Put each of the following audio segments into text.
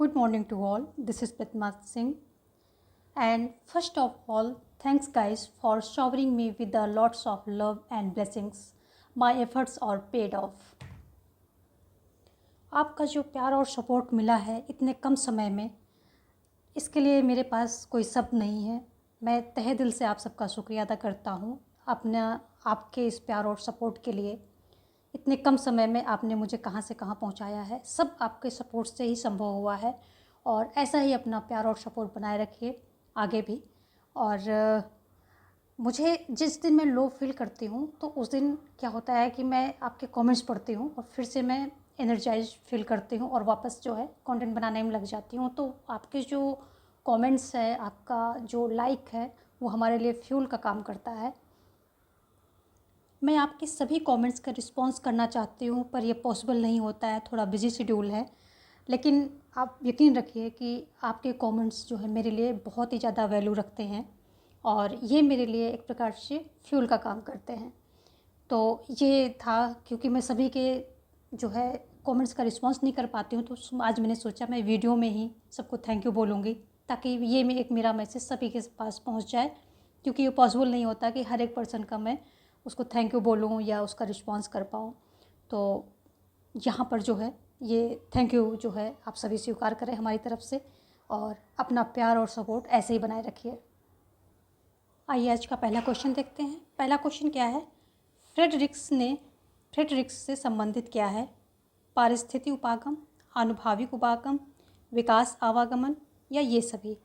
Good morning to all. This is Padma Singh. And first of all, thanks guys for showering me with the lots of love and blessings. My efforts are paid off. आपका जो प्यार और support मिला है इतने कम समय में, इसके लिए मेरे पास कोई शब्द नहीं है। मैं तहे दिल से आप सबका शुक्रिया अदा करता हूँ आपके इस प्यार और सपोर्ट के लिए। इतने कम समय में आपने मुझे कहाँ से कहाँ पहुँचाया है, सब आपके सपोर्ट से ही संभव हुआ है। और ऐसा ही अपना प्यार और सपोर्ट बनाए रखिए आगे भी। और मुझे जिस दिन मैं लो फील करती हूँ तो उस दिन क्या होता है कि मैं आपके कमेंट्स पढ़ती हूँ और फिर से मैं एनर्जाइज फील करती हूँ और वापस जो है कंटेंट बनाने में लग जाती हूँ। तो आपके जो कमेंट्स है, आपका जो लाइक है, वो हमारे लिए फ्यूल का काम करता है। मैं आपके सभी कमेंट्स का रिस्पॉन्स करना चाहती हूँ पर यह पॉसिबल नहीं होता है, थोड़ा बिजी शेड्यूल है। लेकिन आप यकीन रखिए कि आपके कमेंट्स जो है मेरे लिए बहुत ही ज़्यादा वैल्यू रखते हैं और ये मेरे लिए एक प्रकार से फ्यूल का काम करते हैं। तो ये था, क्योंकि मैं सभी के जो है कमेंट्स का रिस्पॉन्स नहीं कर पाती हूँ, तो आज मैंने सोचा मैं वीडियो में ही सबको थैंक यू बोलूँगी, ताकि ये मेरा मैसेज सभी के पास पहुँच जाए। क्योंकि ये पॉसिबल नहीं होता कि हर एक पर्सन का मैं उसको थैंक यू बोलूँ या उसका रिस्पॉन्स कर पाऊँ। तो यहाँ पर जो है ये थैंक यू जो है आप सभी स्वीकार करें हमारी तरफ से, और अपना प्यार और सपोर्ट ऐसे ही बनाए रखिए। आइए आज का पहला क्वेश्चन देखते हैं। पहला क्वेश्चन क्या है? फ्रेडरिक्स से संबंधित क्या है? पारिस्थितिक उपागम, आनुभाविक उपागम, विकास आवागमन या ये सभी?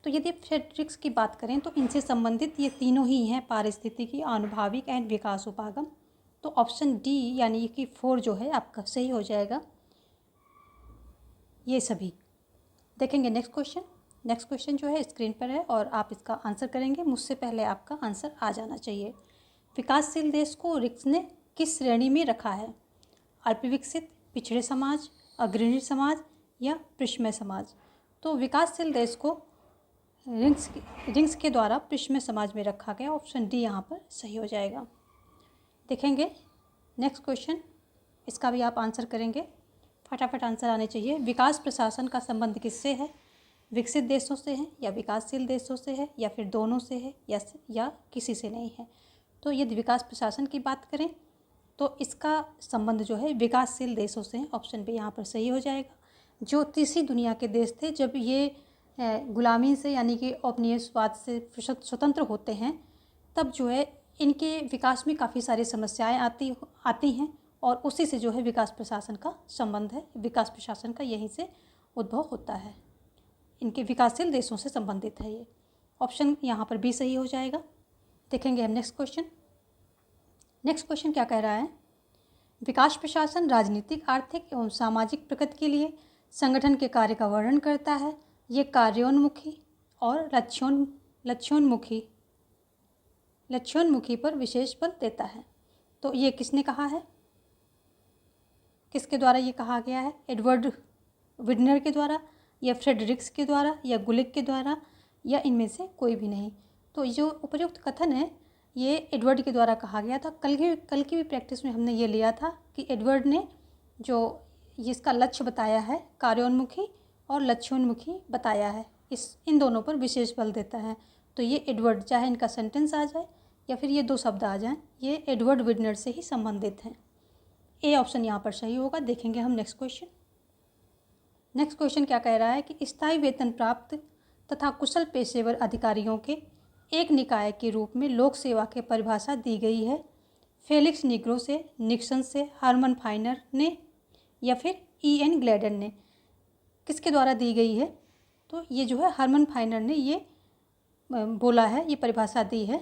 तो यदि फ्रेडरिक्स की बात करें तो इनसे संबंधित ये तीनों ही हैं, पारिस्थितिकी, आनुभाविक एंड विकास उपागम। तो ऑप्शन डी यानी कि 4 जो है आपका सही हो जाएगा, ये सभी। देखेंगे नेक्स्ट क्वेश्चन जो है स्क्रीन पर है और आप इसका आंसर करेंगे। मुझसे पहले आपका आंसर आ जाना चाहिए। विकासशील देश को रिक्स ने किस श्रेणी में रखा है? अल्पविकसित, पिछड़े समाज, अग्रणी समाज या पृष्ठमय समाज? तो विकासशील देश को रिंग्स के द्वारा पृष्ठमय समाज में रखा गया। ऑप्शन डी यहाँ पर सही हो जाएगा। देखेंगे नेक्स्ट क्वेश्चन, इसका भी आप आंसर करेंगे। फटाफट आंसर आने चाहिए। विकास प्रशासन का संबंध किससे है? विकसित देशों से है या विकासशील देशों से है या फिर दोनों से है या किसी से नहीं है? तो यदि विकास प्रशासन की बात करें तो इसका संबंध जो है विकासशील देशों से है। ऑप्शन बी यहाँ पर सही हो जाएगा। जो तीसरी दुनिया के देश थे, जब ये गुलामी से यानी कि औपनिवेशवाद से स्वतंत्र होते हैं, तब जो है इनके विकास में काफ़ी सारी समस्याएं आती हैं और उसी से जो है विकास प्रशासन का संबंध है। विकास प्रशासन का यहीं से उद्भव होता है, इनके विकासशील देशों से संबंधित है ये। ऑप्शन यहाँ पर बी सही हो जाएगा। देखेंगे हम नेक्स्ट क्वेश्चन क्या कह रहा है? विकास प्रशासन राजनीतिक, आर्थिक एवं सामाजिक प्रगति के लिए संगठन के कार्य का वर्णन करता है। ये कार्योन्मुखी और लक्ष्योन्मुखी पर विशेष बल देता है। तो ये किसने कहा है, किसके द्वारा ये कहा गया है? एडवर्ड विडनर के द्वारा या फ्रेडरिक्स के द्वारा या गुलिक के द्वारा या इनमें से कोई भी नहीं? तो जो उपर्युक्त कथन है ये एडवर्ड के द्वारा कहा गया था। कल की भी प्रैक्टिस में हमने ये लिया था कि एडवर्ड ने जो इसका लक्ष्य बताया है, कार्योन्मुखी और लक्ष्योन्मुखी बताया है, इन दोनों पर विशेष बल देता है। तो ये एडवर्ड, चाहे इनका सेंटेंस आ जाए या फिर ये 2 शब्द आ जाएं, ये एडवर्ड विडनर से ही संबंधित हैं। ए ऑप्शन यहाँ पर सही होगा। देखेंगे हम नेक्स्ट क्वेश्चन क्या कह रहा है कि स्थायी वेतन प्राप्त तथा कुशल पेशेवर अधिकारियों के एक निकाय के रूप में लोक सेवा की परिभाषा दी गई है। फेलिक्स निग्रो से, निक्सन से, हरमन फाइनर ने या फिर E.N. ग्लैडन ने? किसके द्वारा दी गई है? तो ये जो है हरमन फाइनर ने ये बोला है, ये परिभाषा दी है।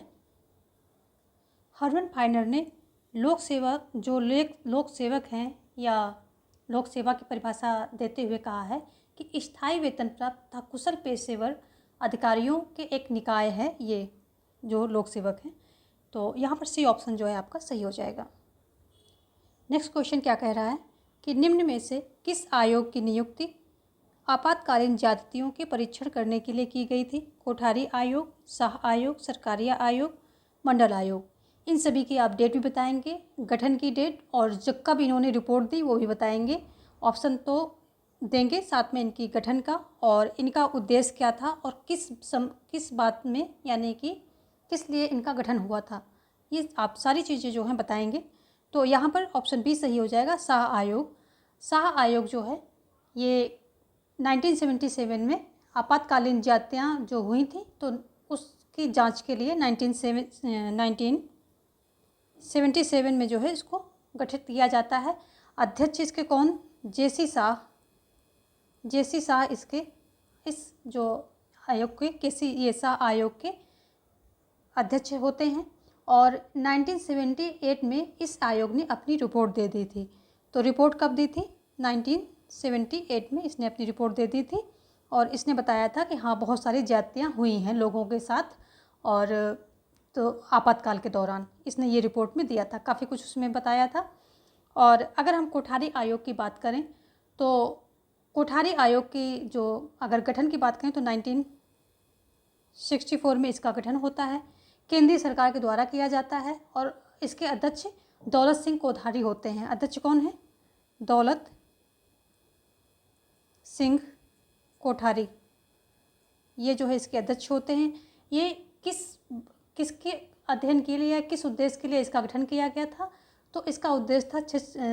हरमन फाइनर ने लोक सेवक हैं या लोक सेवा की परिभाषा देते हुए कहा है कि स्थायी वेतन प्राप्त तथा कुशल पेशेवर अधिकारियों के एक निकाय है ये जो लोक सेवक हैं। तो यहाँ पर सी ऑप्शन जो है आपका सही हो जाएगा। नेक्स्ट क्वेश्चन क्या कह रहा है कि निम्न में से किस आयोग की नियुक्ति आपातकालीन ज्यादतियों के परीक्षण करने के लिए की गई थी? कोठारी आयोग, शाह आयोग, सरकारिया आयोग, मंडल आयोग। इन सभी की आप डेट भी बताएंगे, गठन की डेट, और जब कब इन्होंने रिपोर्ट दी वो भी बताएंगे। ऑप्शन तो देंगे, साथ में इनकी गठन का और इनका उद्देश्य क्या था और किस बात में, यानी कि किस लिए इनका गठन हुआ था, ये आप सारी चीज़ें जो हैं बताएंगे। तो यहाँ पर ऑप्शन बी सही हो जाएगा, शाह आयोग। शाह आयोग जो है ये 1977 में आपातकालीन जातियाँ जो हुई थी तो उसकी जांच के लिए 1977 में जो है इसको गठित किया जाता है। अध्यक्ष इसके कौन? जेसी शाह। जेसी शाह इसके इस जो आयोग के ये शाह आयोग के अध्यक्ष होते हैं। और 1978 में इस आयोग ने अपनी रिपोर्ट दे दी थी। तो रिपोर्ट कब दी थी? 1978 में इसने अपनी रिपोर्ट दे दी थी और इसने बताया था कि हाँ बहुत सारी ज्यादतियाँ हुई हैं लोगों के साथ, और तो आपातकाल के दौरान इसने ये रिपोर्ट में दिया था, काफ़ी कुछ उसमें बताया था। और अगर हम कोठारी आयोग की बात करें तो कोठारी आयोग की जो अगर गठन की बात करें तो 1964 में इसका गठन होता है, केंद्रीय सरकार के द्वारा किया जाता है और इसके अध्यक्ष दौलत सिंह कोठारी होते हैं। अध्यक्ष कौन है? दौलत सिंह कोठारी, ये जो है इसके अध्यक्ष होते हैं। ये किसके अध्ययन के लिए, किस उद्देश्य के लिए इसका गठन किया गया था? तो इसका उद्देश्य था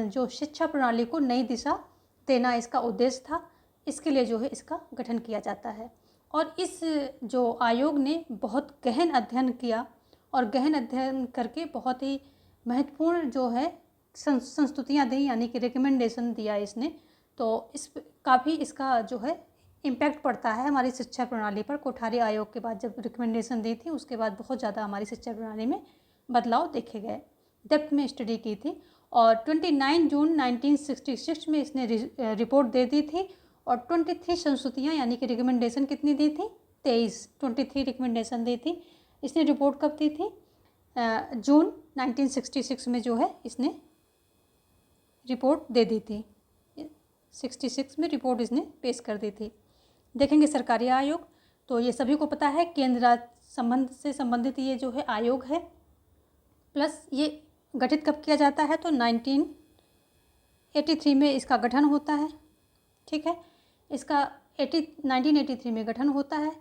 जो शिक्षा प्रणाली को नई दिशा देना, इसका उद्देश्य था। इसके लिए जो है इसका गठन किया जाता है। और इस जो आयोग ने बहुत गहन अध्ययन किया और गहन अध्ययन करके बहुत ही महत्वपूर्ण जो है संस्तुतियाँ दी, यानी कि रिकमेंडेशन दिया इसने। तो इस काफ़ी इसका जो है इम्पैक्ट पड़ता है हमारी शिक्षा प्रणाली पर। कोठारी आयोग के बाद जब रिकमेंडेशन दी थी उसके बाद बहुत ज़्यादा हमारी शिक्षा प्रणाली में बदलाव देखे गए, डेप्थ में स्टडी की थी। और 29 जून 1966 में इसने रिपोर्ट दे दी थी और 23 संस्तुतियाँ यानी कि रिकमेंडेशन कितनी दी थी? 23 रिकमेंडेशन दी थी। इसने रिपोर्ट कब दी थी? जून 1966 में जो है इसने रिपोर्ट दे दी थी। 66 में रिपोर्ट इसने पेश कर दी थी। देखेंगे सरकारी आयोग, तो ये सभी को पता है केंद्र राज्य संबंध से संबंधित ये जो है आयोग है। प्लस ये गठित कब किया जाता है? तो 1983 में इसका गठन होता है। ठीक है, इसका 1983 में गठन होता है।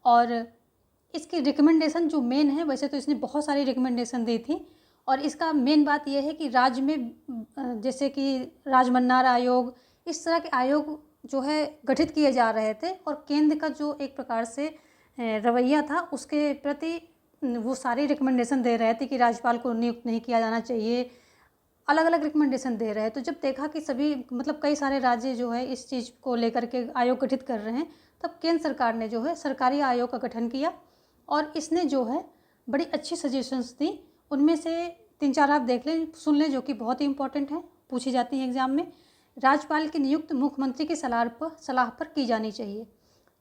और इसकी रिकमेंडेशन जो मेन है, वैसे तो इसने बहुत सारी रिकमेंडेशन दी थी और इसका मेन बात यह है कि राज्य में जैसे कि राजमन्नार आयोग, इस तरह के आयोग जो है गठित किए जा रहे थे और केंद्र का जो एक प्रकार से रवैया था उसके प्रति वो सारी रिकमेंडेशन दे रहे थे कि राज्यपाल को नियुक्त नहीं किया जाना चाहिए, अलग अलग रिकमेंडेशन दे रहे हैं। तो जब देखा कि सभी मतलब कई सारे राज्य जो है इस चीज़ को लेकर के आयोग गठित कर रहे हैं, तब केंद्र सरकार ने जो है सरकारी आयोग का गठन किया और इसने जो है बड़ी अच्छी सजेशंस दी। उनमें से 3-4 आप देख लें, सुन लें, जो कि बहुत ही इंपॉर्टेंट है, पूछी जाती हैं एग्जाम में। राज्यपाल की नियुक्त मुख्यमंत्री की सलाह पर की जानी चाहिए।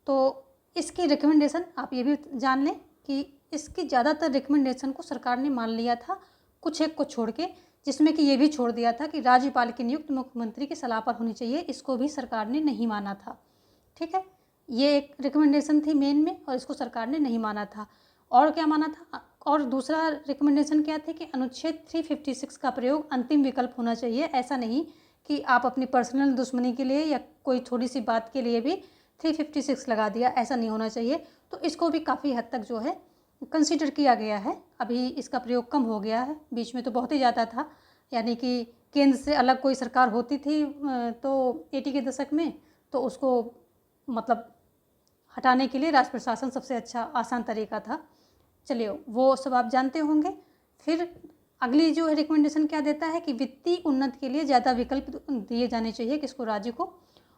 तो इसकी रिकमेंडेशन आप ये भी जान लें कि इसकी ज़्यादातर रिकमेंडेशन को सरकार ने मान लिया था, कुछ एक को छोड़ के, जिसमें कि ये भी छोड़ दिया था कि राज्यपाल की नियुक्त मुख्यमंत्री की सलाह पर होनी चाहिए, इसको भी सरकार ने नहीं माना था। ठीक है, ये एक रिकमेंडेशन थी मेन में और इसको सरकार ने नहीं माना था। और क्या माना था? और दूसरा रिकमेंडेशन क्या थे कि अनुच्छेद 356 का प्रयोग अंतिम विकल्प होना चाहिए। ऐसा नहीं कि आप अपनी पर्सनल दुश्मनी के लिए या कोई थोड़ी सी बात के लिए भी 356 लगा दिया, ऐसा नहीं होना चाहिए। तो इसको भी काफ़ी हद तक जो है कंसीडर किया गया है। अभी इसका प्रयोग कम हो गया है, बीच में तो बहुत ही ज़्यादा था, यानी कि केंद्र से अलग कोई सरकार होती थी तो 80 के दशक में, तो उसको मतलब हटाने के लिए राज प्रशासन सबसे अच्छा आसान तरीका था। चलिए वो सब आप जानते होंगे। फिर अगली जो रिकमेंडेशन क्या देता है कि वित्तीय उन्नति के लिए ज़्यादा विकल्प दिए जाने चाहिए किसको? राज्य को।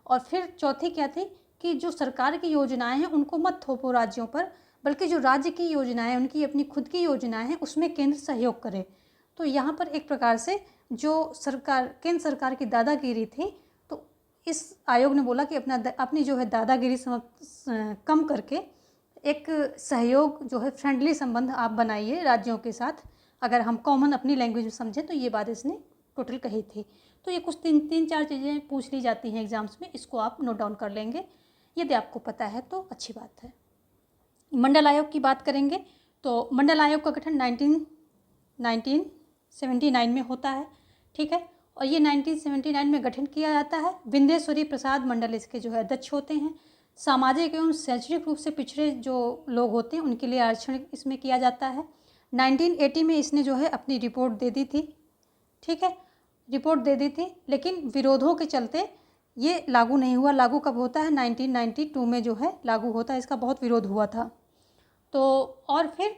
और फिर चौथी क्या थी कि जो सरकार की योजनाएं हैं उनको मत थोपो राज्यों पर, बल्कि जो राज्य की योजनाएं, उनकी अपनी खुद की योजनाएं हैं, उसमें केंद्र सहयोग करे। तो यहाँ पर एक प्रकार से जो केंद्र सरकार की दादागिरी थी, तो इस आयोग ने बोला कि अपनी जो है दादागिरी कम करके एक सहयोग जो है फ्रेंडली संबंध आप बनाइए राज्यों के साथ। अगर हम कॉमन अपनी लैंग्वेज में समझें तो ये बात इसने टोटल कही थी। तो ये कुछ 3-4 चीज़ें पूछ ली जाती हैं एग्जाम्स में, इसको आप नोट डाउन कर लेंगे, यदि आपको पता है तो अच्छी बात है। मंडल आयोग की बात करेंगे तो मंडल आयोग का गठन 1979 में होता है। ठीक है, और ये 1979 में गठन किया जाता है। विंध्येश्वरी प्रसाद मंडल इसके जो है अध्यक्ष होते हैं। सामाजिक एवं शैक्षणिक रूप से पिछड़े जो लोग होते हैं उनके लिए आरक्षण इसमें किया जाता है। 1980 में इसने जो है अपनी रिपोर्ट दे दी थी, ठीक है, रिपोर्ट दे दी थी, लेकिन विरोधों के चलते ये लागू नहीं हुआ। लागू कब होता है? 1992 में जो है लागू होता है। इसका बहुत विरोध हुआ था। तो और फिर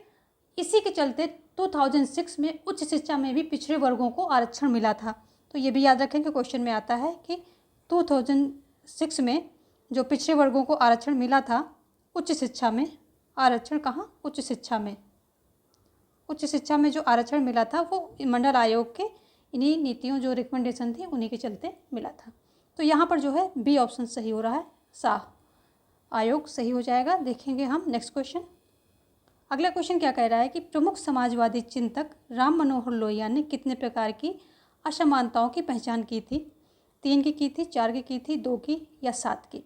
इसी के चलते 2006 में उच्च शिक्षा में भी पिछड़े वर्गों को आरक्षण मिला था। तो ये भी याद रखें कि क्वेश्चन में आता है कि 2006 में जो पिछड़े वर्गों को आरक्षण मिला था उच्च शिक्षा में, आरक्षण कहाँ? उच्च शिक्षा में। उच्च शिक्षा में जो आरक्षण मिला था वो मंडल आयोग के इन्हीं नीतियों जो रिकमेंडेशन थी उन्हीं के चलते मिला था। तो यहाँ पर जो है बी ऑप्शन सही हो रहा है, शाह आयोग सही हो जाएगा। देखेंगे हम नेक्स्ट क्वेश्चन। अगला क्वेश्चन क्या कह रहा है कि प्रमुख समाजवादी चिंतक राम मनोहर लोहिया ने कितने प्रकार की असमानताओं की पहचान की थी? 3 की थी, 4 की थी, 2 की या 7 की?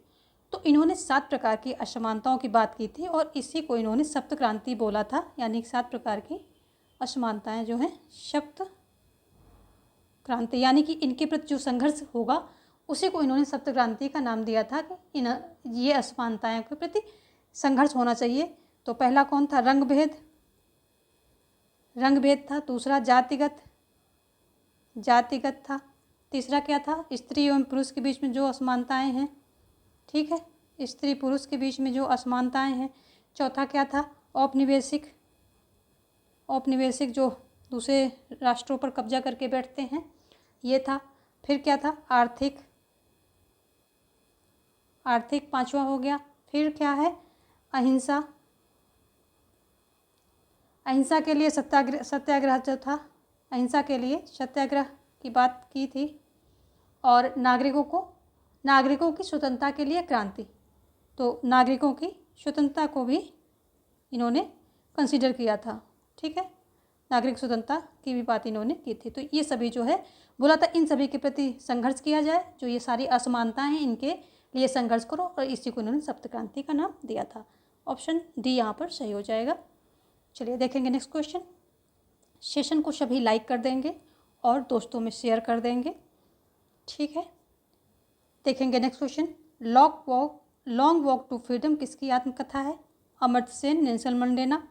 तो इन्होंने 7 प्रकार की असमानताओं की बात की थी और इसी को इन्होंने सप्त क्रांति बोला था। यानी 7 प्रकार की असमानताएं जो हैं सप्त क्रांति, यानी कि इनके प्रति जो संघर्ष होगा उसी को इन्होंने सप्त क्रांति का नाम दिया था कि ये असमानताएं के प्रति संघर्ष होना चाहिए। तो पहला कौन था? रंग भेद, रंग भेद था। दूसरा जातिगत, जातिगत था। तीसरा क्या था? स्त्री एवं पुरुष के बीच में जो असमानताएं हैं, ठीक है, स्त्री पुरुष के बीच में जो असमानताएं हैं। चौथा क्या था? औपनिवेशिक, औपनिवेशिक जो दूसरे राष्ट्रों पर कब्जा करके बैठते हैं, ये था। फिर क्या था? आर्थिक, आर्थिक पांचवा हो गया। फिर क्या है? अहिंसा, अहिंसा के लिए सत्याग्रह, सत्याग्रह जो था, अहिंसा के लिए सत्याग्रह की बात की थी। और नागरिकों की स्वतंत्रता के लिए क्रांति। तो नागरिकों की स्वतंत्रता को भी इन्होंने कंसीडर किया था, ठीक है, नागरिक स्वतंत्रता की भी बात इन्होंने की थी। तो ये सभी जो है बोला था इन सभी के प्रति संघर्ष किया जाए, जो ये सारी असमानताएं हैं इनके लिए संघर्ष करो, और इसी को इन्होंने सप्त क्रांति का नाम दिया था। ऑप्शन डी यहाँ पर सही हो जाएगा। चलिए देखेंगे नेक्स्ट क्वेश्चन। सेशन को सभी लाइक कर देंगे और दोस्तों में शेयर कर देंगे, ठीक है। देखेंगे next question. Long Walk to Freedom किसकी आत्मकथा है? अमर्त्य सेन, नेल्सन मंडेला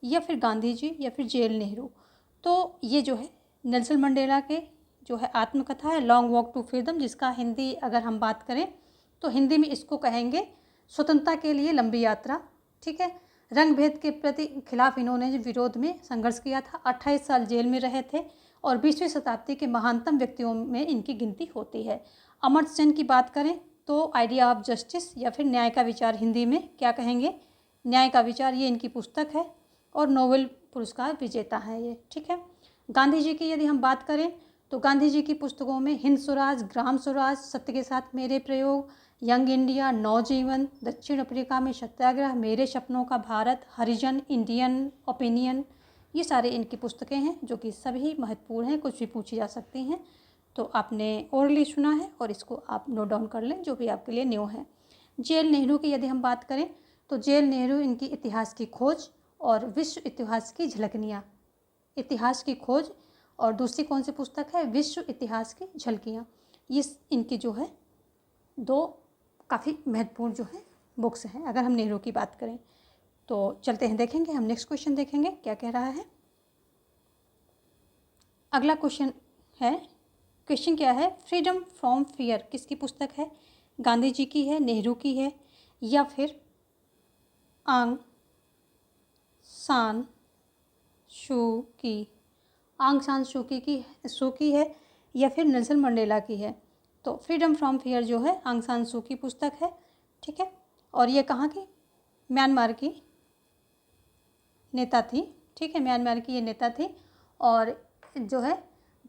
या फिर गांधी जी या फिर जेएल नेहरू? तो ये जो है नेल्सन मंडेला के जो है आत्मकथा है लॉन्ग वॉक टू फ्रीडम, जिसका हिंदी अगर हम बात करें तो हिंदी में इसको कहेंगे स्वतंत्रता के लिए लंबी यात्रा, ठीक है। रंग भेद के प्रति खिलाफ इन्होंने विरोध में संघर्ष किया था। 28 साल जेल में रहे थे और 20वीं शताब्दी के महानतम व्यक्तियों में इनकी गिनती होती है। अमर्त्य सेन की बात करें तो आइडिया ऑफ जस्टिस या फिर न्याय का विचार, हिंदी में क्या कहेंगे? न्याय का विचार, ये इनकी पुस्तक है और नोबेल पुरस्कार विजेता है ये, ठीक है। गांधी जी की यदि हम बात करें तो गांधी जी की पुस्तकों में हिंद स्वराज, ग्राम स्वराज, सत्य के साथ मेरे प्रयोग, यंग इंडिया, नवजीवन, दक्षिण अफ्रीका में सत्याग्रह, मेरे सपनों का भारत, हरिजन, इंडियन ओपिनियन, ये सारे इनकी पुस्तकें हैं जो कि सभी महत्वपूर्ण हैं, कुछ भी पूछी जा सकती हैं। तो आपने ओरली सुना है और इसको आप नोट डाउन कर लें जो भी आपके लिए न्यू है। जेएल नेहरू की यदि हम बात करें तो जेएल नेहरू इनकी इतिहास की खोज और विश्व इतिहास की झलकनियाँ, इतिहास की खोज, और दूसरी कौन सी पुस्तक है? विश्व इतिहास की झलकियाँ। ये इनकी जो है 2 काफ़ी महत्वपूर्ण जो है बुक्स हैं अगर हम नेहरू की बात करें। तो चलते हैं, देखेंगे हम नेक्स्ट क्वेश्चन, देखेंगे क्या कह रहा है। अगला क्वेश्चन है, क्वेश्चन क्या है? फ्रीडम फ्रॉम फियर किसकी पुस्तक है? गांधी जी की है, नेहरू की है या फिर आंग सान सू की, आंग सान सू की है या फिर नेल्सन मंडेला की है? तो फ्रीडम फ्रॉम फियर जो है आंग सान सू की पुस्तक है, ठीक है। और ये कहाँ की? म्यांमार की नेता थी, ठीक है, म्यांमार की ये नेता थी। और जो है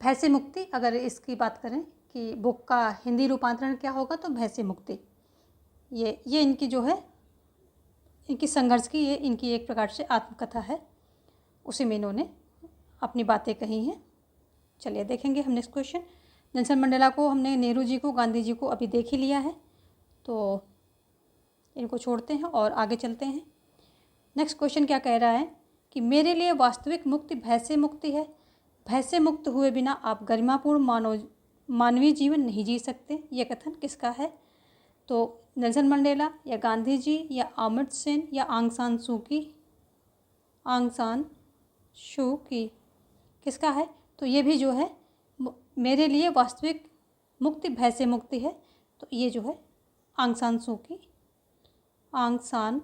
भय से मुक्ति, अगर इसकी बात करें कि बुक का हिंदी रूपांतरण क्या होगा तो भय से मुक्ति, ये इनकी जो है इनकी संघर्ष की, ये इनकी एक प्रकार से आत्मकथा है, उसी में इन्होंने अपनी बातें कही हैं। चलिए देखेंगे हम नेक्स्ट क्वेश्चन। नेल्सन मंडेला को हमने, नेहरू जी को, गांधी जी को अभी देख ही लिया है, तो इनको छोड़ते हैं और आगे चलते हैं। नेक्स्ट क्वेश्चन क्या कह रहा है कि मेरे लिए वास्तविक मुक्ति भय से मुक्ति है। भय से मुक्त हुए बिना आप गरिमापूर्ण मानव मानवीय जीवन नहीं जी सकते, यह कथन किसका है? तो नेल्सन मंडेला या गांधी जी या अमर्त्य सेन या आंग सान सू की? आंग सान सू की किसका है? तो ये भी जो है मेरे लिए वास्तविक मुक्ति भय से मुक्ति है, तो ये जो है आंग सान सू की, आंग सान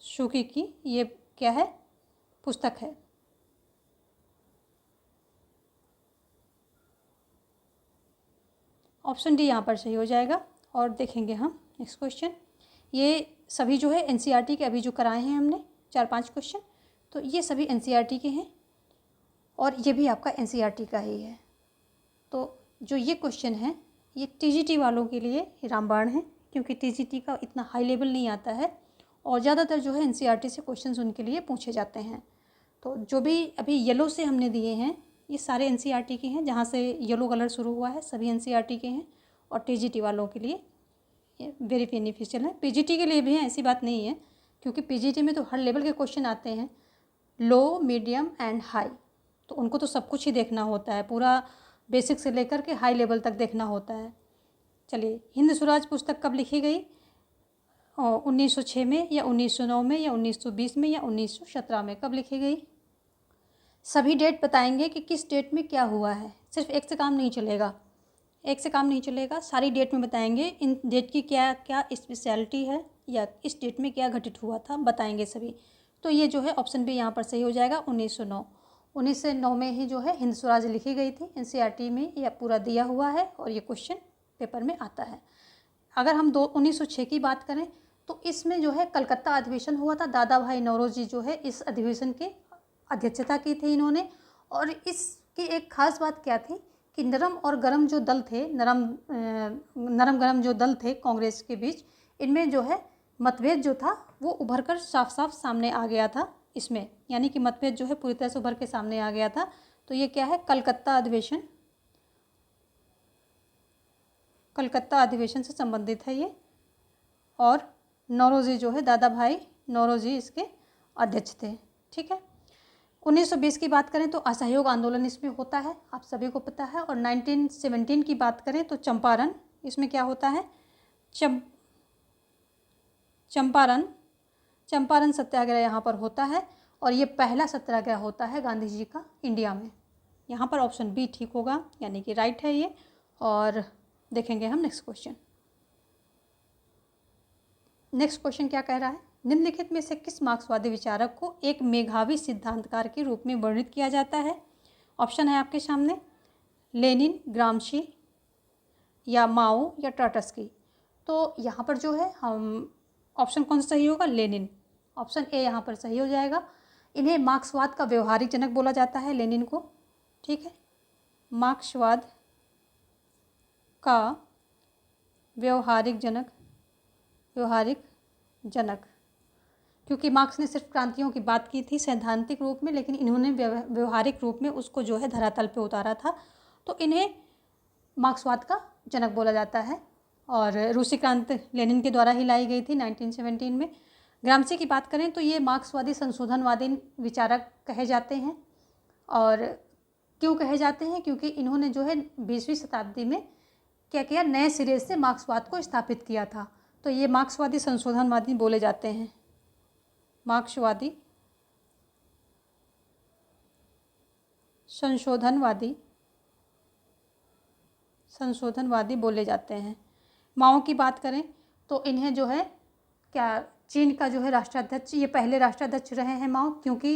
सू की ये क्या है? पुस्तक है। ऑप्शन डी यहाँ पर सही हो जाएगा। और देखेंगे हम नेक्स्ट क्वेश्चन। ये सभी जो है एनसीईआरटी के अभी जो कराए हैं हमने 4-5 क्वेश्चन, तो ये सभी एनसीईआरटी के हैं और ये भी आपका एनसीईआरटी का ही है। तो जो ये क्वेश्चन है ये टीजीटी वालों के लिए रामबाण है, क्योंकि टीजीटी का इतना हाई लेवल नहीं आता है और ज़्यादातर जो है एनसीईआरटी से क्वेश्चंस उनके लिए पूछे जाते हैं। तो जो भी अभी येलो से हमने दिए हैं ये सारे एनसीईआरटी के हैं, जहाँ से येलो कलर शुरू हुआ है सभी एनसीईआरटी के हैं और टीजीटी वालों के लिए ये वेरी बेनिफिशियल है। पीजीटी के लिए भी है, ऐसी बात नहीं है, क्योंकि पीजीटी में तो हर लेवल के क्वेश्चन आते हैं, लो, मीडियम एंड हाई, तो उनको तो सब कुछ ही देखना होता है, पूरा बेसिक से लेकर के हाई लेवल तक देखना होता है। चलिए, हिंद स्वराज पुस्तक कब लिखी गई? 1906 में या 1909 में या 1920 में या 1917 में? कब लिखी गई? सभी डेट बताएंगे कि किस डेट में क्या हुआ है, सिर्फ एक से काम नहीं चलेगा, एक से काम नहीं चलेगा, सारी डेट में बताएंगे। इन डेट की क्या क्या स्पेशलिटी है या इस डेट में क्या घटित हुआ था बताएंगे सभी। तो ये जो है ऑप्शन भी यहाँ पर सही हो जाएगा, 1909। 1909 में ही जो है हिंद स्वराज लिखी गई थी। एनसीईआरटी में यह पूरा दिया हुआ है और ये क्वेश्चन पेपर में आता है। अगर हम 1906 की बात करें तो इसमें जो है कलकत्ता अधिवेशन हुआ था। दादा भाई नौरोजी जो है इस अधिवेशन के अध्यक्षता की थी इन्होंने, और इसकी एक खास बात क्या थी कि नरम और गरम जो दल थे, नरम गरम जो दल थे कांग्रेस के बीच, इनमें जो है मतभेद जो था वो उभर कर साफ साफ सामने आ गया था इसमें, यानी कि मतभेद जो है पूरी तरह से उभर के सामने आ गया था। तो ये क्या है? कलकत्ता अधिवेशन, कलकत्ता अधिवेशन से संबंधित है ये। और नौरोजी जो है, दादा भाई नौरोजी इसके अध्यक्ष थे। ठीक है। 1920 की बात करें तो असहयोग आंदोलन इसमें होता है, आप सभी को पता है। और 1917 की बात करें तो चंपारण, इसमें क्या होता है? चंपारण सत्याग्रह यहाँ पर होता है और ये पहला सत्याग्रह होता है गांधी जी का इंडिया में। यहाँ पर ऑप्शन बी ठीक होगा, यानी कि राइट है ये। और देखेंगे हम नेक्स्ट क्वेश्चन। नेक्स्ट क्वेश्चन क्या कह रहा है? निम्नलिखित में से किस मार्क्सवादी विचारक को एक मेधावी सिद्धांतकार के रूप में वर्णित किया जाता है? ऑप्शन है आपके सामने, लेनिन, ग्रामशी या माओ या ट्राटस्की। तो यहाँ पर जो है हम ऑप्शन कौन सा सही होगा? लेनिन। ऑप्शन ए यहाँ पर सही हो जाएगा। इन्हें मार्क्सवाद का व्यवहारिक जनक बोला जाता है, लेनिन को। ठीक है, मार्क्सवाद का व्यवहारिक जनक, क्योंकि मार्क्स ने सिर्फ क्रांतियों की बात की थी सैद्धांतिक रूप में, लेकिन इन्होंने व्यवहारिक रूप में उसको जो है धरातल पे उतारा था, तो इन्हें मार्क्सवाद का जनक बोला जाता है। और रूसी क्रांति लेनिन के द्वारा ही लाई गई थी 1917 में। ग्रामशी की बात करें तो ये मार्क्सवादी संशोधनवादी विचारक कहे जाते हैं। और क्यों कहे जाते हैं? क्योंकि इन्होंने जो है 20वीं शताब्दी में क्या किया, नए सिरे से मार्क्सवाद को स्थापित किया था, तो ये मार्क्सवादी संशोधनवादी बोले जाते हैं। मार्क्सवादी संशोधनवादी बोले जाते हैं। माओ की बात करें तो इन्हें जो है क्या, चीन का जो है राष्ट्राध्यक्ष, ये पहले राष्ट्राध्यक्ष रहे हैं माओ, क्योंकि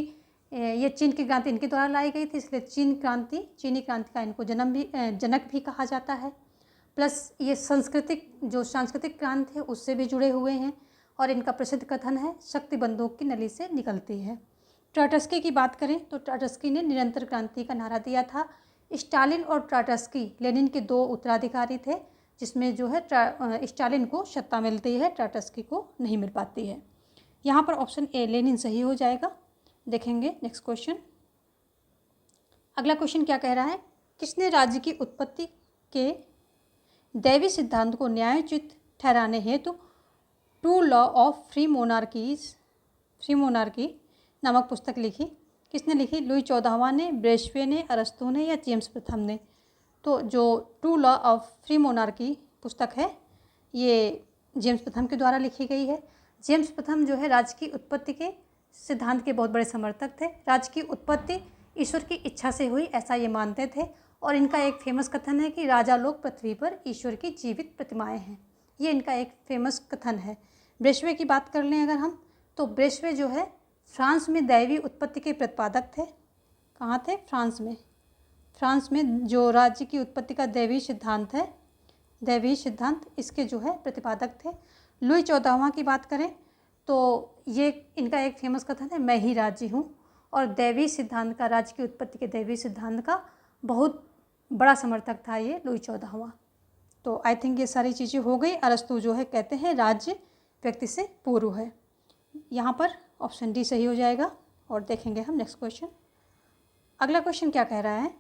ये चीन की क्रांति इनके द्वारा लाई गई थी, इसलिए चीनी क्रांति का इनको जनक भी कहा जाता है। प्लस ये सांस्कृतिक क्रांति है उससे भी जुड़े हुए हैं। और इनका प्रसिद्ध कथन है, शक्ति बंदूक की नली से निकलती है। ट्राटस्की की बात करें तो ट्राटस्की ने निरंतर क्रांति का नारा दिया था। स्टालिन और ट्राटस्की लेनिन के 2 उत्तराधिकारी थे, जिसमें जो है स्टालिन को सत्ता मिलती है, ट्राटस्की को नहीं मिल पाती है। यहाँ पर ऑप्शन ए लेनिन सही हो जाएगा। देखेंगे नेक्स्ट क्वेश्चन। अगला क्वेश्चन क्या कह रहा है? किसने राज्य की उत्पत्ति के दैवी सिद्धांत को न्यायोचित ठहराने हेतु true law of free monarchy नामक पुस्तक लिखी? किसने लिखी? लुई 14वां ने, ब्रेस्वे ने, अरस्तू ने या जेम्स प्रथम ने? तो जो true law of free monarchy पुस्तक है ये जेम्स प्रथम के द्वारा लिखी गई है। जेम्स प्रथम जो है राज्य की उत्पत्ति के सिद्धांत के बहुत बड़े समर्थक थे। राज्य की उत्पत्ति ईश्वर की इच्छा से हुई ऐसा ये मानते थे और इनका एक फेमस कथन है कि राजा लोग पृथ्वी पर ईश्वर की जीवित प्रतिमाएं हैं। ये इनका एक फेमस कथन है। ब्रेशवे की बात कर लें अगर हम, तो ब्रेशवे जो है फ्रांस में दैवी उत्पत्ति के प्रतिपादक थे। कहाँ थे? फ्रांस में। फ्रांस में जो राज्य की उत्पत्ति का दैवी सिद्धांत है, दैवी सिद्धांत, इसके जो है प्रतिपादक थे। लुई 14वां की बात करें तो ये इनका एक फेमस कथन है, मैं ही राज्य हूँ, और दैवी सिद्धांत का, राज्य की उत्पत्ति के दैवी सिद्धांत का बहुत बड़ा समर्थक था ये लुई 14वां। तो आई थिंक ये सारी चीज़ें हो गई। अरस्तु जो है कहते हैं राज्य व्यक्ति से पूर्व है। यहाँ पर ऑप्शन डी सही हो जाएगा। और देखेंगे हम नेक्स्ट क्वेश्चन। अगला क्वेश्चन क्या कह रहा है,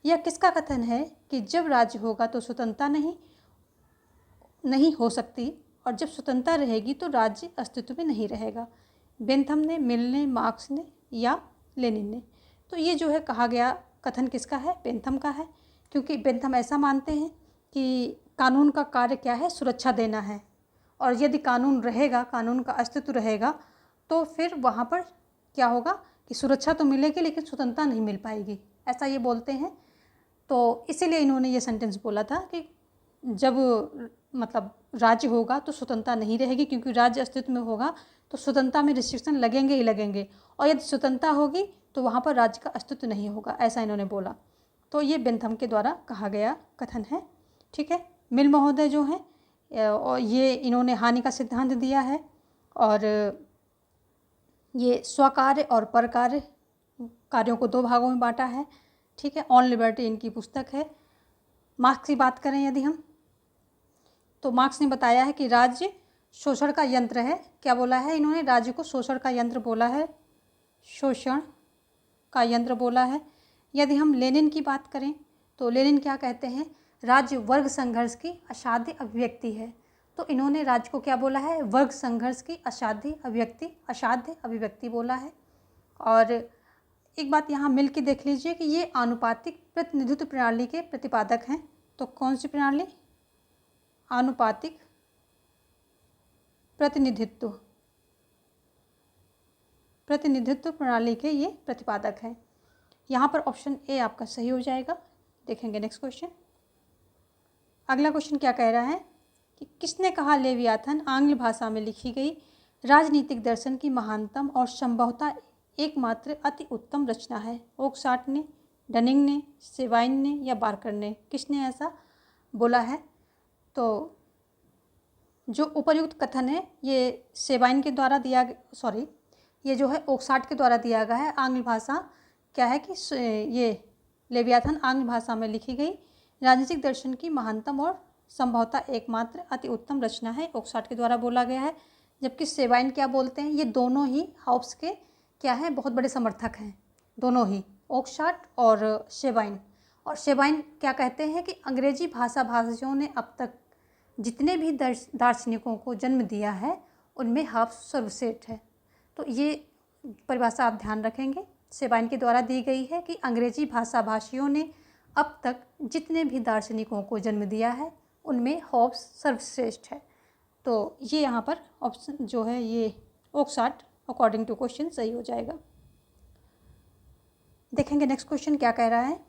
यह किसका कथन है कि जब राज्य होगा तो स्वतंत्रता नहीं हो सकती और जब स्वतंत्रता रहेगी तो राज्य अस्तित्व में नहीं रहेगा? बेंथम ने, मिल ने, मार्क्स ने या लेनिन ने? तो ये जो है कहा गया कथन किसका है? बेंथम का है, क्योंकि बेंथम ऐसा मानते हैं कि कानून का कार्य क्या है? सुरक्षा देना है, और यदि कानून रहेगा, कानून का अस्तित्व रहेगा, तो फिर वहाँ पर क्या होगा कि सुरक्षा तो मिलेगी लेकिन स्वतंत्रता नहीं मिल पाएगी, ऐसा ये बोलते हैं। तो इसीलिए इन्होंने ये सेंटेंस बोला था कि जब मतलब राज्य होगा तो स्वतंत्रता नहीं रहेगी, क्योंकि राज्य अस्तित्व में होगा तो स्वतंत्रता में रिस्ट्रिक्शन लगेंगे ही लगेंगे, और यदि स्वतंत्रता होगी तो वहाँ पर राज्य का अस्तित्व नहीं होगा, ऐसा इन्होंने बोला। तो ये बेंथम के द्वारा कहा गया कथन है। ठीक है। मिल महोदय जो हैं और ये इन्होंने हानि का सिद्धांत दिया है, और ये स्वकार्य और परकार्य कार्यों को दो भागों में बांटा है। ठीक है। ऑन लिबर्टी इनकी पुस्तक है। मार्क्स की बात करें यदि हम, तो मार्क्स ने बताया है कि राज्य शोषण का यंत्र है। क्या बोला है इन्होंने? राज्य को शोषण का यंत्र बोला है, शोषण का यंत्र बोला है। यदि हम लेनिन की बात करें तो लेनिन क्या कहते हैं? राज्य वर्ग संघर्ष की असाध्य अभिव्यक्ति है। तो इन्होंने राज्य को क्या बोला है? वर्ग संघर्ष की असाध्य अभिव्यक्ति बोला है। और एक बात यहाँ मिल के देख लीजिए कि ये आनुपातिक प्रतिनिधित्व प्रणाली के प्रतिपादक हैं। तो कौन सी प्रणाली? आनुपातिक प्रतिनिधित्व प्रणाली के ये प्रतिपादक हैं। यहाँ पर ऑप्शन ए आपका सही हो जाएगा। देखेंगे नेक्स्ट क्वेश्चन। अगला क्वेश्चन क्या कह रहा है कि किसने कहा लेवियाथन आंग्ल भाषा में लिखी गई राजनीतिक दर्शन की महानतम और संभवतः एकमात्र अति उत्तम रचना है? ओकसाट ने, डनिंग ने, सेवाइन ने या बार्कर ने? किसने ऐसा बोला है? तो जो उपर्युक्त कथन है ये सेवाइन के द्वारा दिया, सॉरी, ये जो है ओकसाट के द्वारा दिया गया है। आंग्ल भाषा क्या है कि ये लेवियाथन आंग्ल भाषा में लिखी गई राजनीतिक दर्शन की महानतम और संभवतः एकमात्र अति उत्तम रचना है, ओकसाट के द्वारा बोला गया है। जबकि सेवाइन क्या बोलते हैं? ये दोनों ही हॉब्स के क्या है? बहुत बड़े समर्थक हैं, दोनों ही, ओकसाट और सेवाइन। और सेवाइन क्या कहते हैं कि अंग्रेजी भाषियों ने अब तक जितने भी दार्शनिकों को जन्म दिया है उनमें हॉब्स सर्वश्रेष्ठ है। तो ये परिभाषा आप ध्यान रखेंगे, सेवाइन के द्वारा दी गई है कि अंग्रेजी भाषियों ने अब तक जितने भी दार्शनिकों को जन्म दिया है उनमें हॉब्स सर्वश्रेष्ठ है। तो ये यहाँ पर ऑप्शन जो है ये ओकसाट अकॉर्डिंग टू क्वेश्चन सही हो जाएगा। देखेंगे नेक्स्ट क्वेश्चन क्या कह रहा है।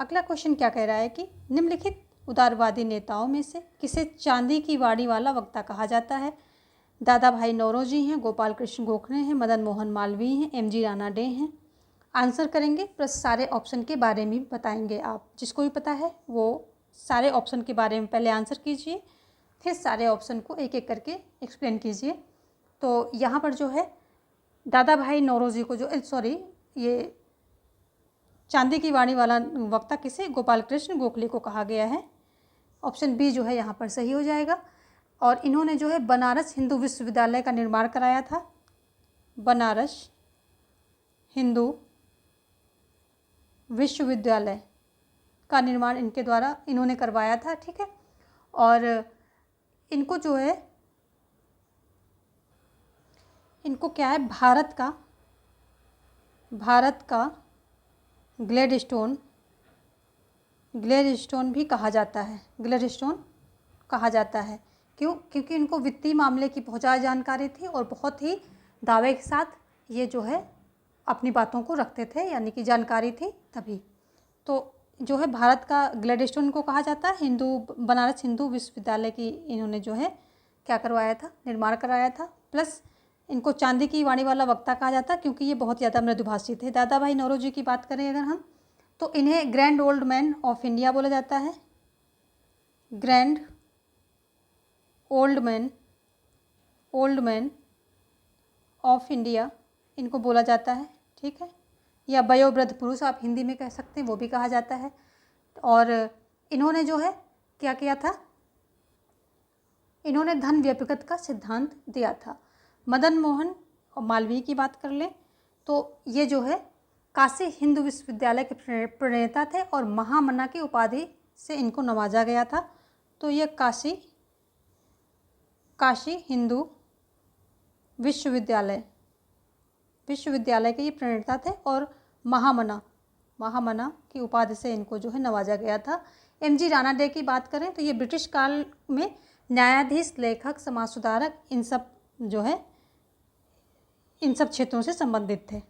अगला क्वेश्चन क्या कह रहा है कि निम्नलिखित उदारवादी नेताओं में से किसे चांदी की वाणी वाला वक्ता कहा जाता है? दादा भाई नौरोजी हैं, गोपाल कृष्ण गोखले हैं, मदन मोहन मालवीय हैं, एम जी रानाडे हैं? आंसर करेंगे प्लस सारे ऑप्शन के बारे में भी बताएंगे। आप जिसको भी पता है वो सारे ऑप्शन के बारे में पहले आंसर कीजिए, फिर सारे ऑप्शन को एक एक करके एक्सप्लेन कीजिए। तो यहाँ पर जो है दादा भाई नौरोजी को जो ये चांदी की वाणी वाला वक्ता किसे? गोपाल कृष्ण गोखले को कहा गया है। ऑप्शन बी जो है यहाँ पर सही हो जाएगा। और इन्होंने जो है बनारस हिंदू विश्वविद्यालय का निर्माण कराया था। बनारस हिंदू विश्वविद्यालय का निर्माण इनके द्वारा इन्होंने करवाया था। ठीक है। और इनको जो है, इनको क्या है, भारत का ग्लैडस्टोन ग्लेडस्टोन भी कहा जाता है, ग्लेडस्टोन कहा जाता है। क्यों? क्योंकि इनको वित्तीय मामले की बहुत ज़्यादा जानकारी थी और बहुत ही दावे के साथ ये जो है अपनी बातों को रखते थे, यानी कि जानकारी थी तभी। तो जो है भारत का ग्लेडस्टोन को कहा जाता है। बनारस हिंदू विश्वविद्यालय की इन्होंने जो है क्या करवाया था, निर्माण कराया था। प्लस इनको चांदी की वाणी वाला वक्ता कहा जाता है क्योंकि ये बहुत ज़्यादा मृदुभाषी थे। दादा भाई नौरोजी की बात करें अगर हम, तो इन्हें grand old man of India बोला जाता है। Grand old man of India इनको बोला जाता है, ठीक है। या वयोवृद्ध पुरुष आप हिंदी में कह सकते हैं, वो भी कहा जाता है। और इन्होंने जो है क्या किया था, इन्होंने धन व्यभिगत का सिद्धांत दिया था। मदन मोहन और मालवीय की बात कर लें तो ये जो है काशी हिंदू विश्वविद्यालय के प्रणेता थे और महामना की उपाधि से इनको नवाजा गया था। तो ये काशी हिंदू विश्वविद्यालय के ये प्रणेता थे और महामना की उपाधि से इनको जो है नवाजा गया था। एमजी राणा डे की बात करें तो ये ब्रिटिश काल में न्यायाधीश, लेखक, समाज सुधारक, इन सब क्षेत्रों से संबंधित थे।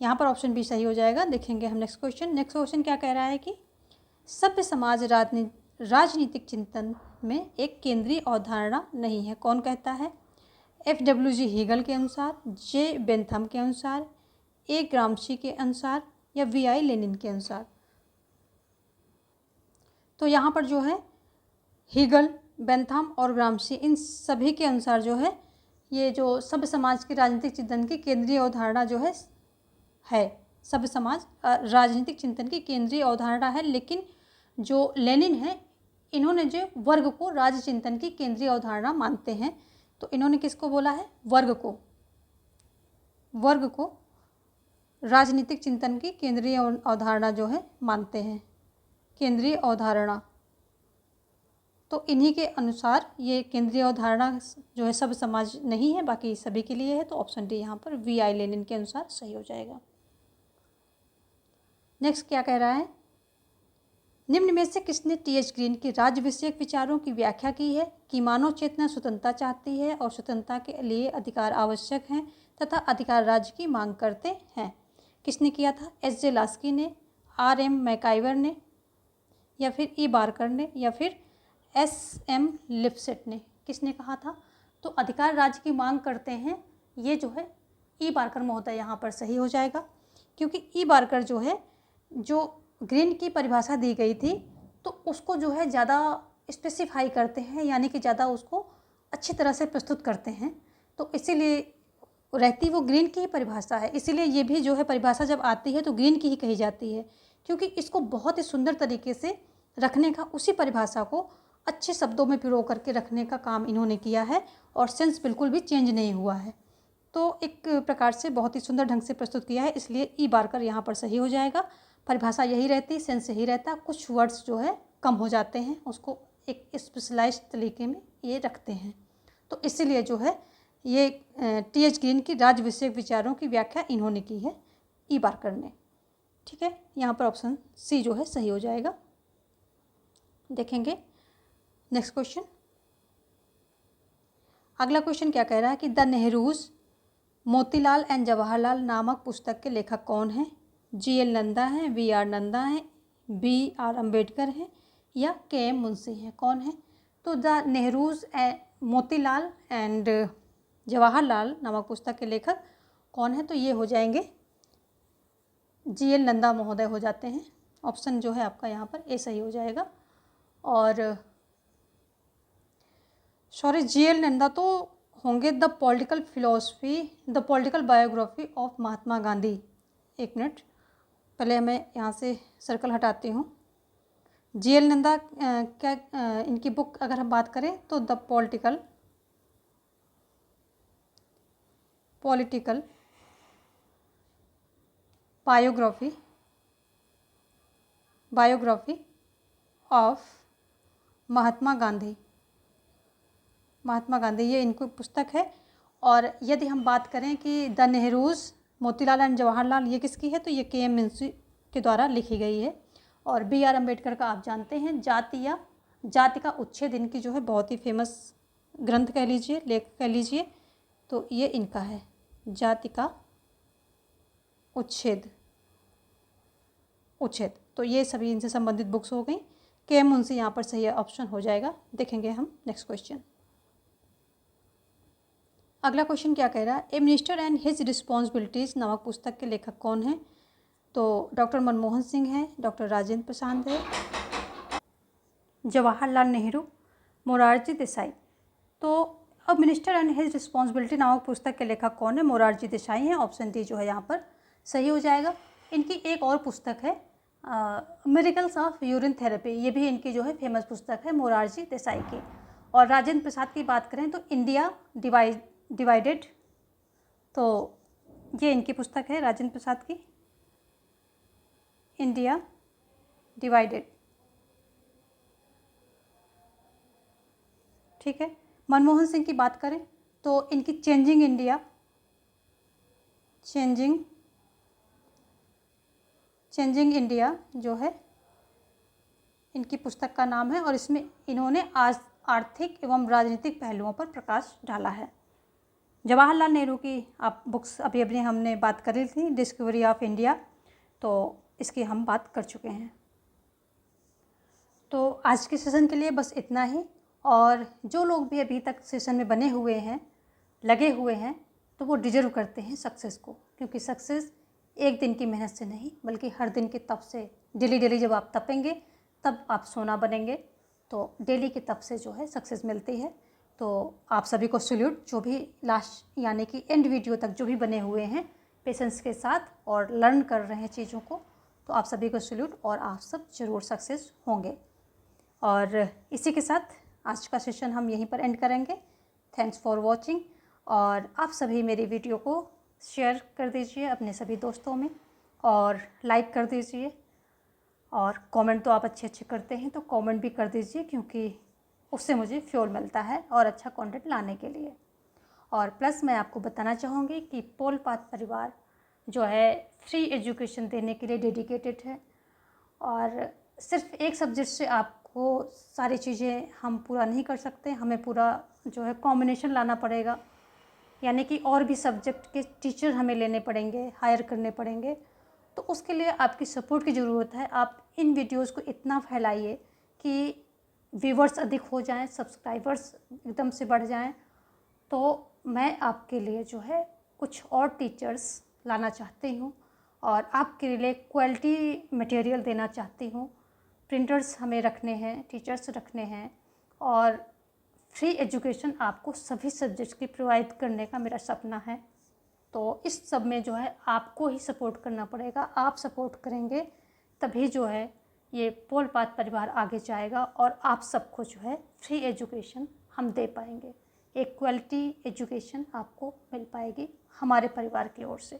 यहाँ पर ऑप्शन बी सही हो जाएगा। देखेंगे हम नेक्स्ट क्वेश्चन क्या कह रहा है कि सभ्य समाज राजनीतिक चिंतन में एक केंद्रीय अवधारणा नहीं है। कौन कहता है? FWG हीगल के अनुसार, जे बेंथम के अनुसार, ए ग्राम्शी के अनुसार या VI लेनिन के अनुसार। तो यहाँ पर जो है हीगल, बेंथम और ग्राम्शी इन सभी के अनुसार जो है ये जो सभ्य समाज के राजनीतिक चिंतन की केंद्रीय अवधारणा जो है सभ्य समाज राजनीतिक चिंतन की केंद्रीय अवधारणा है। लेकिन जो लेनिन है इन्होंने जो वर्ग को राज्य चिंतन की केंद्रीय अवधारणा मानते हैं। तो इन्होंने किसको बोला है? वर्ग को राजनीतिक चिंतन की केंद्रीय अवधारणा जो है मानते हैं, केंद्रीय अवधारणा। तो इन्हीं के अनुसार ये केंद्रीय अवधारणा जो है सब समाज नहीं है, बाकी सभी के लिए है। तो ऑप्शन डी यहाँ पर VI लेनिन के अनुसार सही हो जाएगा। नेक्स्ट क्या कह रहा है? निम्न में से किसने TH ग्रीन के राज्य विषयक विचारों की व्याख्या की है कि मानव चेतना स्वतंत्रता चाहती है और स्वतंत्रता के लिए अधिकार आवश्यक हैं तथा अधिकार राज्य की मांग करते हैं? किसने किया था? SJ लास्की ने, RM मैकाइवर ने, या फिर E बार्कर ने, या फिर SM लिप्सेट ने? किसने कहा था? तो अधिकार राज्य की मांग करते हैं, ये जो है E बार्कर महोदय यहाँ पर सही हो जाएगा। क्योंकि E बार्कर जो है जो ग्रीन की परिभाषा दी गई थी तो उसको जो है ज़्यादा स्पेसिफाई करते हैं, यानी कि ज़्यादा उसको अच्छी तरह से प्रस्तुत करते हैं। तो इसीलिए रहती वो ग्रीन की ही परिभाषा है, इसीलिए ये भी जो है परिभाषा जब आती है तो ग्रीन की ही कही जाती है, क्योंकि इसको बहुत ही सुंदर तरीके से रखने का, उसी परिभाषा को अच्छे शब्दों में पिरो करके रखने का काम इन्होंने किया है और सेंस बिल्कुल भी चेंज नहीं हुआ है। तो एक प्रकार से बहुत ही सुंदर ढंग से प्रस्तुत किया है, इसलिए E बार्कर यहाँ पर सही हो जाएगा। परिभाषा यही रहती, सेंस यही रहता, कुछ वर्ड्स जो है कम हो जाते हैं, उसको एक स्पेशलाइज्ड तरीके में ये रखते हैं। तो इसीलिए जो है ये TH ग्रीन की राज्य विषयक विचारों की व्याख्या इन्होंने की है, E बार्कर ने। ठीक है, यहाँ पर ऑप्शन सी जो है सही हो जाएगा। देखेंगे नेक्स्ट क्वेश्चन। अगला क्वेश्चन क्या कह रहा है कि द नेहरूज मोतीलाल एंड जवाहरलाल नामक पुस्तक के लेखक कौन हैं? GL नंदा हैं, VR नंदा हैं, BR अम्बेडकर हैं या KM मुंशी हैं? कौन है? तो द नेहरूज मोतीलाल एंड जवाहरलाल नामक पुस्तक के लेखक कौन है? तो ये हो जाएंगे GL नंदा महोदय हो जाते हैं। ऑप्शन जो है आपका यहाँ पर ए सही हो जाएगा। और सॉरी, GL नंदा तो होंगे the political biography of Mahatma Gandhi. एक मिनट, पहले मैं यहाँ से सर्कल हटाती हूँ। GL नंदा क्या इनकी बुक अगर हम बात करें तो the political biography of Mahatma Gandhi ये इनको पुस्तक है। और यदि हम बात करें कि द नेहरूज मोतीलाल एंड जवाहरलाल ये किसकी है, तो ये KM मुंशी के द्वारा लिखी गई है। और B.R. अम्बेडकर का आप जानते हैं जाति का उच्छेद इनकी जो है बहुत ही फेमस ग्रंथ कह लीजिए, लेख कह लीजिए। तो ये इनका है, जाति का उच्छेद। तो ये सभी इनसे संबंधित बुक्स हो गई। के एम मुंशी यहाँ पर सही ऑप्शन हो जाएगा। देखेंगे हम नेक्स्ट क्वेश्चन। अगला क्वेश्चन क्या कह रहा है, ए मिनिस्टर एंड हिज रिस्पॉन्सिबिलिटीज़ नामक पुस्तक के लेखक कौन हैं? तो डॉक्टर मनमोहन सिंह हैं, डॉक्टर राजेंद्र प्रसाद है, जवाहरलाल नेहरू, मोरारजी देसाई। तो अब मिनिस्टर एंड हिज रिस्पॉन्सिबिलिटी नामक पुस्तक के लेखक कौन है? मोरारजी देसाई हैं। ऑप्शन डी जो है यहाँ पर सही हो जाएगा। इनकी एक और पुस्तक है मिरेकल्स ऑफ यूरिन थेरेपी, ये भी इनकी जो है फेमस पुस्तक है मोरारजी देसाई की। और राजेंद्र प्रसाद की बात करें तो इंडिया डिवाइडेड, तो ये इनकी पुस्तक है राजेंद्र प्रसाद की, इंडिया डिवाइडेड। ठीक है। मनमोहन सिंह की बात करें तो इनकी चेंजिंग इंडिया जो है इनकी पुस्तक का नाम है, और इसमें इन्होंने आज आर्थिक एवं राजनीतिक पहलुओं पर प्रकाश डाला है। जवाहरलाल नेहरू की आप बुक्स अभी अभी हमने बात करी थी, डिस्कवरी ऑफ इंडिया, तो इसकी हम बात कर चुके हैं। तो आज के सेशन के लिए बस इतना ही। और जो लोग भी अभी तक सेशन में बने हुए हैं, लगे हुए हैं, तो वो डिजर्व करते हैं सक्सेस को, क्योंकि सक्सेस एक दिन की मेहनत से नहीं बल्कि हर दिन के तप से, डेली जब आप तपेंगे तब आप सोना बनेंगे। तो डेली के तप से जो है सक्सेस मिलती है। तो आप सभी को सैल्यूट, जो भी लास्ट यानी कि एंड वीडियो तक जो भी बने हुए हैं पेशेंस के साथ और लर्न कर रहे हैं चीज़ों को, तो आप सभी को सैल्यूट, और आप सब ज़रूर सक्सेस होंगे। और इसी के साथ आज का सेशन हम यहीं पर एंड करेंगे। Thanks for watching. और आप सभी मेरी वीडियो को शेयर कर दीजिए अपने सभी दोस्तों में, और लाइक कर दीजिए, और कमेंट तो आप अच्छे करते हैं तो कमेंट भी कर दीजिए, क्योंकि उससे मुझे फ्यूल मिलता है और अच्छा कंटेंट लाने के लिए। और प्लस मैं आपको बताना चाहूँगी कि पोल पाथ परिवार जो है फ्री एजुकेशन देने के लिए डेडिकेटेड है, और सिर्फ एक सब्जेक्ट से आपको सारी चीज़ें हम पूरा नहीं कर सकते, हमें पूरा जो है कॉम्बिनेशन लाना पड़ेगा, यानी कि और भी सब्जेक्ट के टीचर हमें लेने पड़ेंगे, हायर करने पड़ेंगे। तो उसके लिए आपकी सपोर्ट की ज़रूरत है। आप इन वीडियोस को इतना फैलाइए कि व्यूवर्स अधिक हो जाएं, सब्सक्राइबर्स एकदम से बढ़ जाएं। तो मैं आपके लिए जो है कुछ और टीचर्स लाना चाहती हूँ, और आपके लिए क्वालिटी मटेरियल देना चाहती हूँ। प्रिंटर्स हमें रखने हैं, टीचर्स रखने हैं, और फ्री एजुकेशन आपको सभी सब्जेक्ट्स की प्रोवाइड करने का मेरा सपना है। तो इस सब में जो है आपको ही सपोर्ट करना पड़ेगा। आप सपोर्ट करेंगे तभी जो है ये पोल पाथ परिवार आगे जाएगा, और आप सबको जो है फ्री एजुकेशन हम दे पाएंगे। एक क्वालिटी एजुकेशन आपको मिल पाएगी हमारे परिवार की ओर से।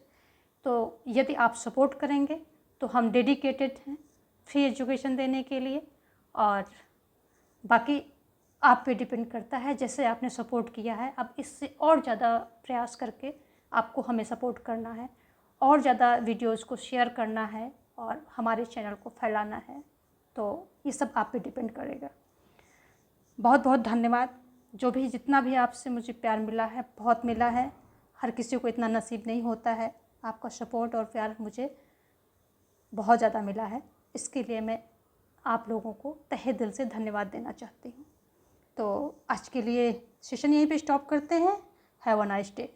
तो यदि आप सपोर्ट करेंगे तो हम डेडिकेटेड हैं फ्री एजुकेशन देने के लिए, और बाकी आप पे डिपेंड करता है। जैसे आपने सपोर्ट किया है, अब इससे और ज़्यादा प्रयास करके आपको हमें सपोर्ट करना है, और ज़्यादा वीडियोस को शेयर करना है, और हमारे चैनल को फैलाना है। तो ये सब आप पे डिपेंड करेगा। बहुत बहुत धन्यवाद। जो भी जितना भी आपसे मुझे प्यार मिला है, बहुत मिला है। हर किसी को इतना नसीब नहीं होता है। आपका सपोर्ट और प्यार मुझे बहुत ज़्यादा मिला है। इसके लिए मैं आप लोगों को तहे दिल से धन्यवाद देना चाहती हूँ। तो आज के लिए सेशन यहीं पे स्टॉप करते हैं। Have a nice day.